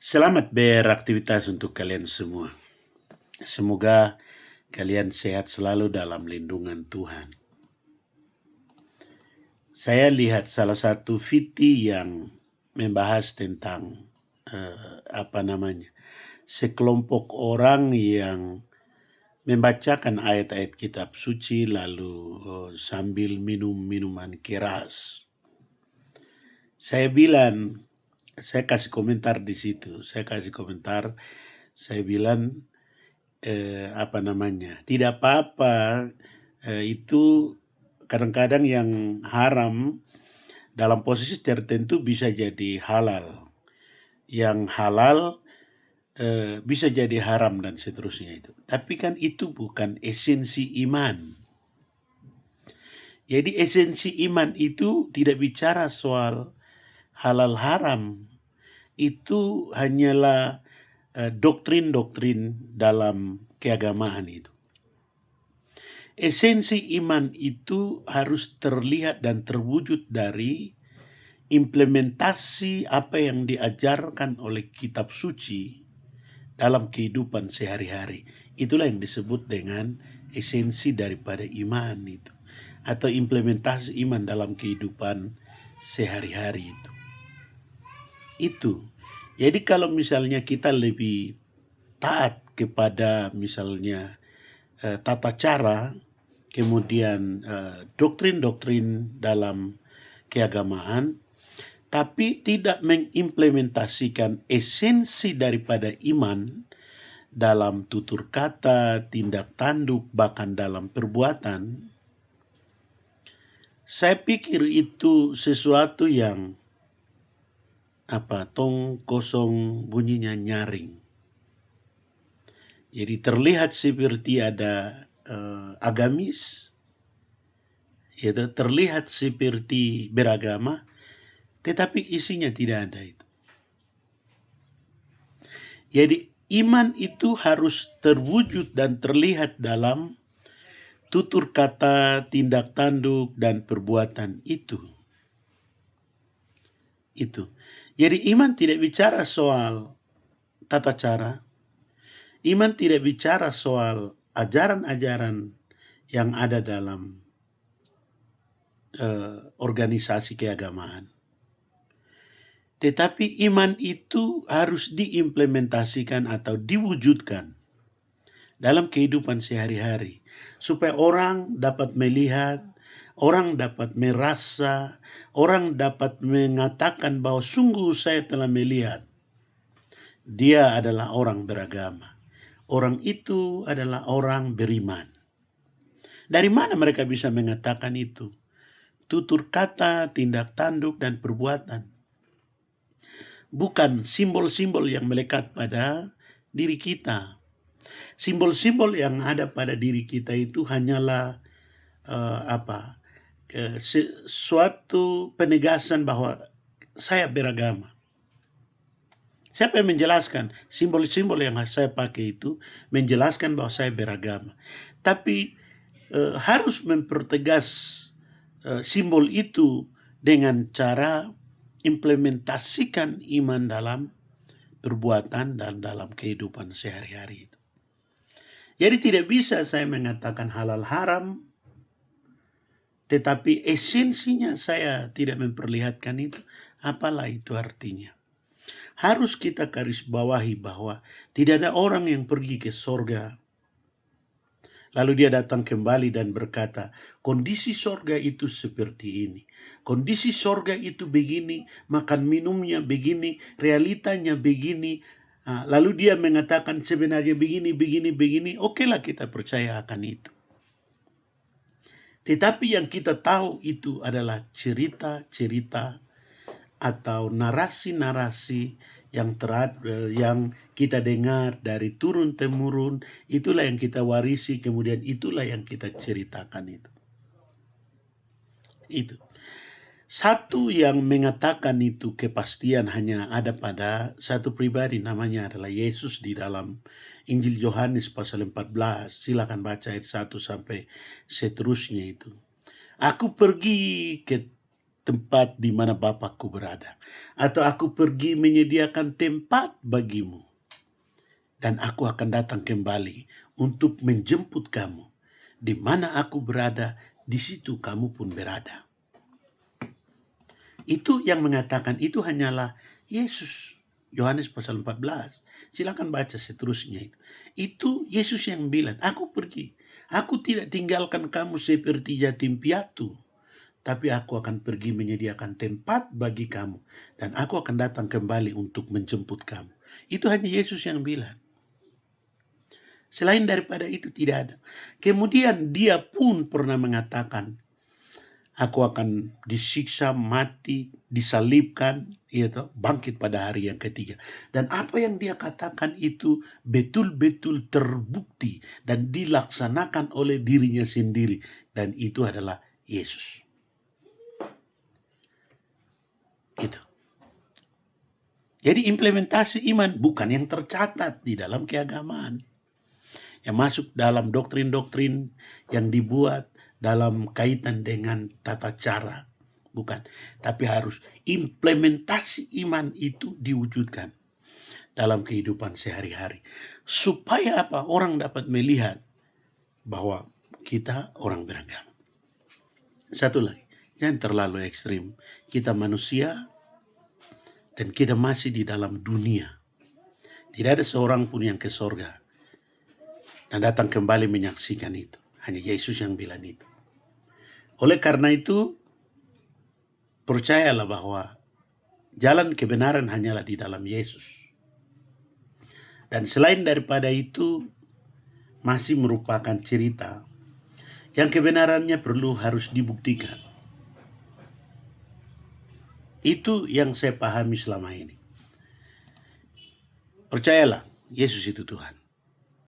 Selamat beraktivitas untuk kalian semua. Semoga kalian sehat selalu dalam lindungan Tuhan. Saya lihat salah satu VT yang membahas tentang sekelompok orang yang membacakan ayat-ayat kitab suci lalu sambil minum minuman keras. Saya kasih komentar di situ. Saya bilang tidak apa-apa, itu kadang-kadang yang haram dalam posisi tertentu bisa jadi halal, yang halal bisa jadi haram dan seterusnya itu. Tapi kan itu bukan esensi iman. Jadi esensi iman itu tidak bicara soal halal haram. Itu hanyalah doktrin-doktrin dalam keagamaan itu. Esensi iman itu harus terlihat dan terwujud dari implementasi apa yang diajarkan oleh kitab suci dalam kehidupan sehari-hari. Itulah yang disebut dengan esensi daripada iman itu, atau implementasi iman dalam kehidupan sehari-hari itu. Jadi kalau misalnya kita lebih taat kepada misalnya tata cara, kemudian doktrin-doktrin dalam keagamaan, tapi tidak mengimplementasikan esensi daripada iman dalam tutur kata, tindak tanduk, bahkan dalam perbuatan, saya pikir itu sesuatu yang tong kosong bunyinya nyaring. Jadi terlihat seperti ada agamis, terlihat seperti beragama, tetapi isinya tidak ada itu. Jadi iman itu harus terwujud dan terlihat dalam tutur kata, tindak tanduk, dan perbuatan itu. Jadi iman tidak bicara soal tata cara, iman tidak bicara soal ajaran-ajaran yang ada dalam organisasi keagamaan. Tetapi iman itu harus diimplementasikan atau diwujudkan dalam kehidupan sehari-hari, supaya orang dapat melihat, orang dapat merasa, orang dapat mengatakan bahwa sungguh saya telah melihat dia adalah orang beragama. Orang itu adalah orang beriman. Dari mana mereka bisa mengatakan itu? Tutur kata, tindak tanduk, dan perbuatan. Bukan simbol-simbol yang melekat pada diri kita. Simbol-simbol yang ada pada diri kita itu hanyalah suatu penegasan bahwa saya beragama. Siapa yang menjelaskan? Simbol-simbol yang saya pakai itu menjelaskan bahwa saya beragama. Tapi harus mempertegas simbol itu dengan cara implementasikan iman dalam perbuatan dan dalam kehidupan sehari-hari itu. Jadi tidak bisa saya mengatakan halal haram, tetapi esensinya saya tidak memperlihatkan itu. Apalah itu artinya? Harus kita garis bawahi bahwa tidak ada orang yang pergi ke sorga lalu dia datang kembali dan berkata, kondisi sorga itu seperti ini. Kondisi sorga itu begini, makan minumnya begini, realitanya begini. Lalu dia mengatakan sebenarnya begini. Okelah kita percaya akan itu. Tetapi yang kita tahu itu adalah cerita-cerita atau narasi-narasi yang kita dengar dari turun-temurun. Itulah yang kita warisi, kemudian itulah yang kita ceritakan itu. Satu yang mengatakan itu kepastian hanya ada pada satu pribadi, namanya adalah Yesus di dalam Injil Yohanes pasal 14. Silakan baca ayat 1 sampai seterusnya itu. Aku pergi ke tempat di mana Bapakku berada. Atau aku pergi menyediakan tempat bagimu. Dan aku akan datang kembali untuk menjemput kamu. Di mana aku berada, di situ kamu pun berada. Itu yang mengatakan itu hanyalah Yesus. Yohanes pasal 14. Silakan baca seterusnya itu. Itu Yesus yang bilang, aku pergi. Aku tidak tinggalkan kamu seperti yatim piatu. Tapi aku akan pergi menyediakan tempat bagi kamu. Dan aku akan datang kembali untuk menjemput kamu. Itu hanya Yesus yang bilang. Selain daripada itu tidak ada. Kemudian dia pun pernah mengatakan, aku akan disiksa, mati, disalibkan, bangkit pada hari yang ketiga. Dan apa yang dia katakan itu betul-betul terbukti dan dilaksanakan oleh dirinya sendiri. Dan itu adalah Yesus. Itu. Jadi implementasi iman bukan yang tercatat di dalam keagamaan. Yang masuk dalam doktrin-doktrin yang dibuat dalam kaitan dengan tata cara. Bukan. Tapi harus implementasi iman itu diwujudkan dalam kehidupan sehari-hari. Supaya apa? Orang dapat melihat bahwa kita orang beragama. Satu lagi, jangan terlalu ekstrim. Kita manusia dan kita masih di dalam dunia. Tidak ada seorang pun yang ke sorga dan datang kembali menyaksikan itu. Hanya Yesus yang bilang itu. Oleh karena itu, percayalah bahwa jalan kebenaran hanyalah di dalam Yesus. Dan selain daripada itu, masih merupakan cerita yang kebenarannya harus dibuktikan. Itu yang saya pahami selama ini. Percayalah, Yesus itu Tuhan.